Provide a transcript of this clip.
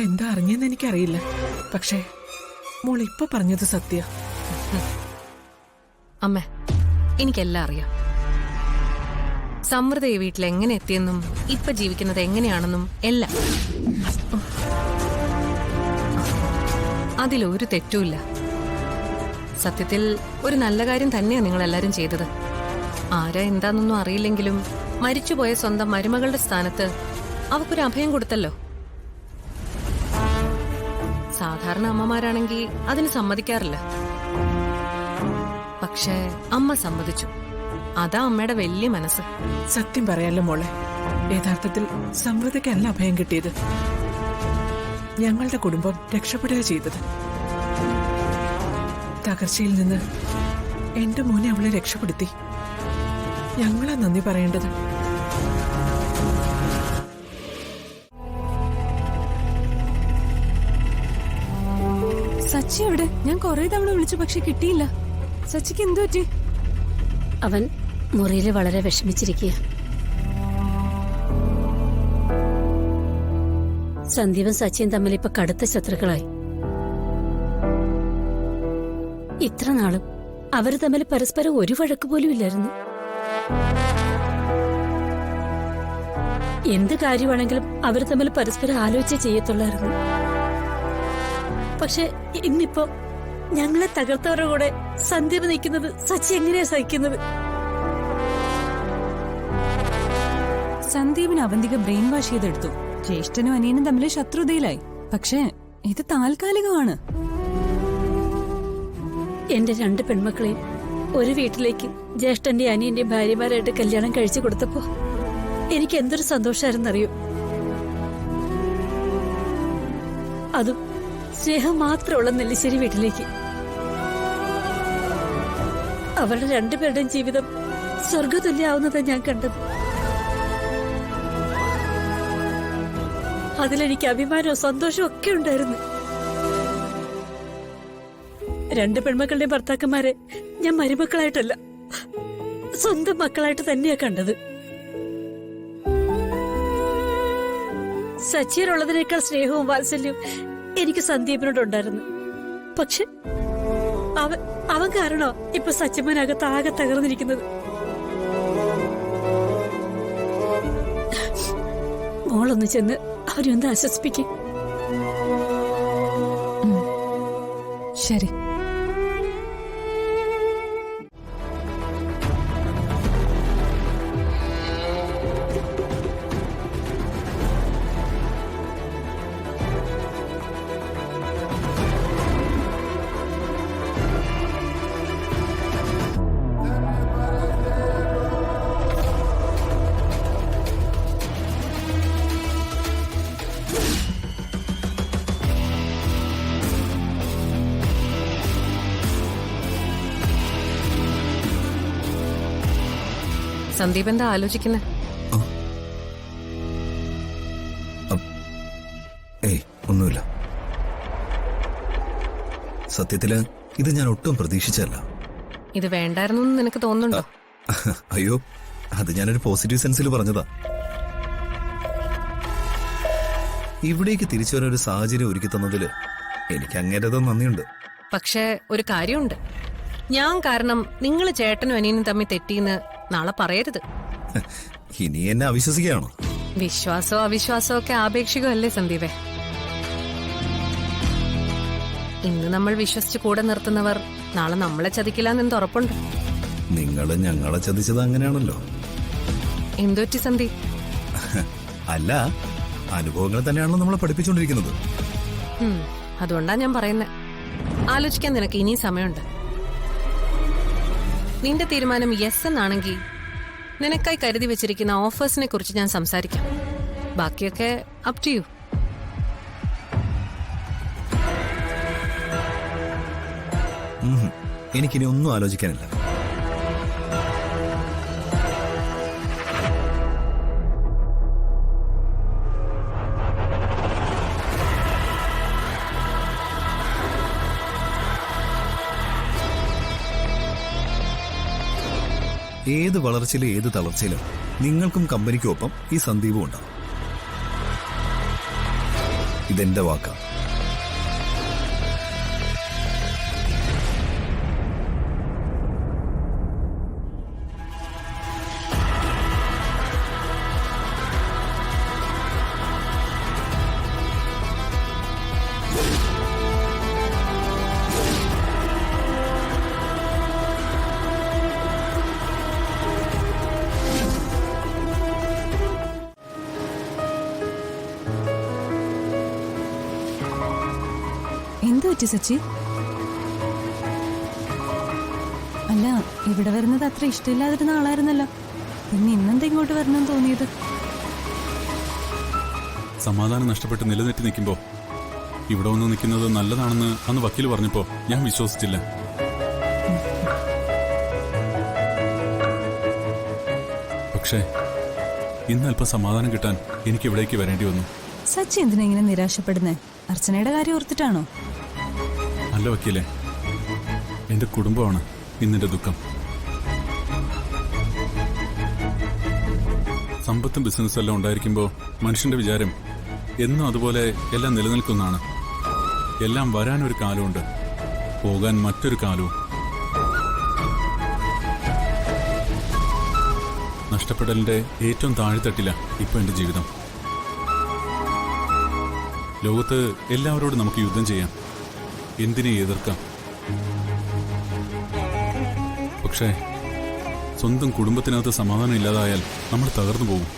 എന്താ അറിഞ്ഞെന്ന് എനിക്കറിയില്ല. പക്ഷേ മോൾ ഇപ്പൊ പറഞ്ഞത് സത്യ. അമ്മ, എനിക്കെല്ലാം അറിയാം. സമൃദ്ധ ഈ വീട്ടിൽ എങ്ങനെ എത്തിയെന്നും ഇപ്പൊ ജീവിക്കുന്നത് എങ്ങനെയാണെന്നും എല്ലാം. അതിലൊരു തെറ്റുമില്ല. സത്യത്തിൽ ഒരു നല്ല കാര്യം തന്നെയാണ് നിങ്ങൾ എല്ലാരും ചെയ്തത്. ആരാ എന്താണെന്നൊന്നും അറിയില്ലെങ്കിലും മരിച്ചുപോയ സ്വന്തം മരുമകളുടെ സ്ഥാനത്ത് അവക്കൊരു അഭയം കൊടുത്തല്ലോ. സാധാരണ അമ്മമാരാണെങ്കിൽ അതിന് സമ്മതിക്കാറില്ല. പക്ഷേ അമ്മ സമ്മതിച്ചു. അതാ അമ്മയുടെ വലിയ മനസ്സ്. സത്യം പറയാലോ മോളെ, യഥാർത്ഥത്തിൽ സമൃദ്ധിക്കല്ല അഭയം കിട്ടിയത്. ഞങ്ങളുടെ കുടുംബം രക്ഷപ്പെടുക ചെയ്തത്. തകർച്ചയിൽ നിന്ന് എന്റെ മോനെ അവളെ രക്ഷപ്പെടുത്തി. ഞങ്ങളാ നന്ദി പറയേണ്ടത്. സച്ചി എവിടെ? ഞാൻ കുറെ തവണ വിളിച്ചു, പക്ഷെ കിട്ടിയില്ല. സച്ചിക്ക് എന്തു പറ്റി? അവൻ മുറിയിൽ വളരെ വിഷമിച്ചിരിക്കുക. സന്ദീപും സച്ചിയും തമ്മിൽ ഇപ്പൊ കടുത്ത ശത്രുക്കളായി. ഇത്ര നാളും അവര് തമ്മിൽ പരസ്പരം ഒരു വഴക്ക് പോലും ഇല്ലായിരുന്നു. എന്ത് കാര്യമാണെങ്കിലും അവര് തമ്മിൽ പരസ്പരം ആലോചിച്ചേ ചെയ്യത്തുള്ളായിരുന്നു. പക്ഷെ ഇന്നിപ്പോ ഞങ്ങളെ തകർത്തവരുടെ കൂടെ സന്ദീപ് നിൽക്കുന്നത് സച്ചി എങ്ങനെയാ സഹിക്കുന്നത്? സന്ദീപിന് അവന്തിക ബ്രെയിൻ വാഷ് ചെയ്തെടുത്തു. ജ്യേഷ്ഠനും അനിയനും തമ്മിൽ ശത്രുതയിലായി. പക്ഷേ ഇത് താൽക്കാലികമാണ്. എന്റെ 2 പെൺമക്കളെയും ഒരു വീട്ടിലേക്ക് ജ്യേഷ്ഠന്റെ അനിയന്റെ ഭാര്യമാരായിട്ട് കല്യാണം കഴിച്ചു കൊടുത്തപ്പോ എനിക്ക് എന്തൊരു സന്തോഷമായിരുന്നറിയോ. അതും സ്നേഹം മാത്രമുള്ള നെല്ലിശ്ശേരി വീട്ടിലേക്ക്. അവരുടെ 2 പേരുടെയും ജീവിതം സ്വർഗതുല്യാവുന്നതാണ് ഞാൻ കണ്ടത്. അതിലെനിക്ക് അഭിമാനവും സന്തോഷവും ഒക്കെ ഉണ്ടായിരുന്നു. 2 പെൺമക്കളുടെ ഭർത്താക്കന്മാരെ ഞാൻ മരുമക്കളായിട്ടല്ല, സ്വന്തം മക്കളായിട്ട് തന്നെയാ കണ്ടത്. സച്ചിയനുള്ളതിനേക്കാൾ സ്നേഹവും വാത്സല്യവും എനിക്ക് സന്ദീപിനോടുണ്ടായിരുന്നു. പക്ഷെ അവൻ കാരണോ ഇപ്പൊ സച്ചിമനകത്ത് ആകെ തകർന്നിരിക്കുന്നത്. മോളൊന്ന് ചെന്ന് അവരൊന്ന് ആശ്വസിപ്പിക്കും. ശരി. സന്ദീപ് എന്താ ആലോചിക്കുന്നത്? ഏയ് ഒന്നുമില്ല. സത്യത്തില് ഇത് ഞാൻ ഒട്ടും പ്രതീക്ഷിച്ചല്ല. ഇത് വേണ്ടായിരുന്നു നിനക്ക് തോന്നുന്നുണ്ടോ? അയ്യോ, അത് ഞാനൊരു പോസിറ്റീവ് സെൻസിൽ പറഞ്ഞതാ. ഇവിടേക്ക് തിരിച്ചു വരാൻ ഒരു സാഹചര്യം ഒരുക്കി തന്നതില് എനിക്ക് അങ്ങേരത് നന്ദിയുണ്ട്. പക്ഷേ ഒരു കാര്യമുണ്ട്. ഞാൻ കാരണം നിങ്ങൾ ചേട്ടനും അനിയനും തമ്മിൽ തെറ്റിയെന്ന് നാളെ പറയരുത്. ഇനി എന്നെ അവിശ്വസിക്കുകയാണോ? വിശ്വാസവും അവിശ്വാസവും ഒക്കെ ആപേക്ഷികമല്ലേ സന്ദീപേ? ഇന്ന് നമ്മൾ വിശ്വസിച്ച് കൂടെ നിർത്തുന്നവർ നാളെ നമ്മളെ ചതിക്കില്ലാന്ന് എന്ത് ഉറപ്പുണ്ട്? നിങ്ങള് ഞങ്ങളെ ചതിച്ചത് അങ്ങനെയാണല്ലോ. എന്തൊറ്റി സന്ദീപ്? അല്ല, അനുഭവങ്ങൾ തന്നെയാണല്ലോ നമ്മളെ പഠിപ്പിച്ചുകൊണ്ടിരിക്കുന്നത്. അതുകൊണ്ടാ ഞാൻ പറയുന്നത്. ആലോചിക്കാൻ നിനക്ക് ഇനിയും സമയമുണ്ട്. നിന്റെ തീരുമാനം യെസ് എന്നാണെങ്കിൽ നിനക്കായി കരുതി വെച്ചിരിക്കുന്ന ഓഫേഴ്സിനെ കുറിച്ച് ഞാൻ സംസാരിക്കാം. ബാക്കിയൊക്കെ അപ് ടു യു. എനിക്കിനി ഒന്നും ആലോചിക്കാനില്ല. ഏത് വളർച്ചയിലും ഏത് തളർച്ചയിലും നിങ്ങൾക്കും കമ്പനിക്കും ഒപ്പം ഈ സന്ദീപും ഉണ്ടാവും. ഇതെന്റെ വാക്കാ. എന്തു പറ്റി സച്ചി? അല്ല, ഇവിടെ വരുന്നത് അത്ര ഇഷ്ടമില്ലാതിരുന്ന ആളായിരുന്നല്ലോ, പിന്നെ ഇന്നെന്താ ഇങ്ങോട്ട് വരണമെന്ന് തോന്നിയത്? സമാധാനം നഷ്ടപ്പെട്ട് നിലനിർത്തി നിൽക്കുമ്പോ ഇവിടെ വന്ന് നിൽക്കുന്നത് നല്ലതാണെന്ന് അന്ന് വക്കീൽ പറഞ്ഞപ്പോ ഞാൻ വിശ്വസിച്ചില്ല. പക്ഷേ ഇന്ന് അല്പം സമാധാനം കിട്ടാൻ എനിക്ക് ഇവിടേക്ക് വരേണ്ടി വന്നു. സച്ചി എന്തിനാ ഇങ്ങനെ നിരാശപ്പെടുന്നേ? അർച്ചനയുടെ കാര്യം ഓർത്തിട്ടാണോ? അല്ല വക്കീലെ, എന്റെ കുടുംബമാണ് ഇന്നെന്റെ ദുഃഖം. സമ്പത്തും ബിസിനസ്സും എല്ലാം ഉണ്ടായിരിക്കുമ്പോൾ മനുഷ്യന്റെ വിചാരം എന്നും അതുപോലെ എല്ലാം നിലനിൽക്കുന്നതാണ്. എല്ലാം വരാനൊരു കാലമുണ്ട്, പോകാൻ മറ്റൊരു കാലവും. നഷ്ടപ്പെടലിന്റെ ഏറ്റവും താഴ്ത്തട്ടില്ല ഇപ്പൊ എന്റെ ജീവിതം. ലോകത്ത് എല്ലാവരോടും നമുക്ക് യുദ്ധം ചെയ്യാം, എന്തിനെ എതിർക്കാം. പക്ഷേ സ്വന്തം കുടുംബത്തിനകത്ത് സമാധാനം ഇല്ലാതായാൽ നമ്മൾ തകർന്നു പോകും.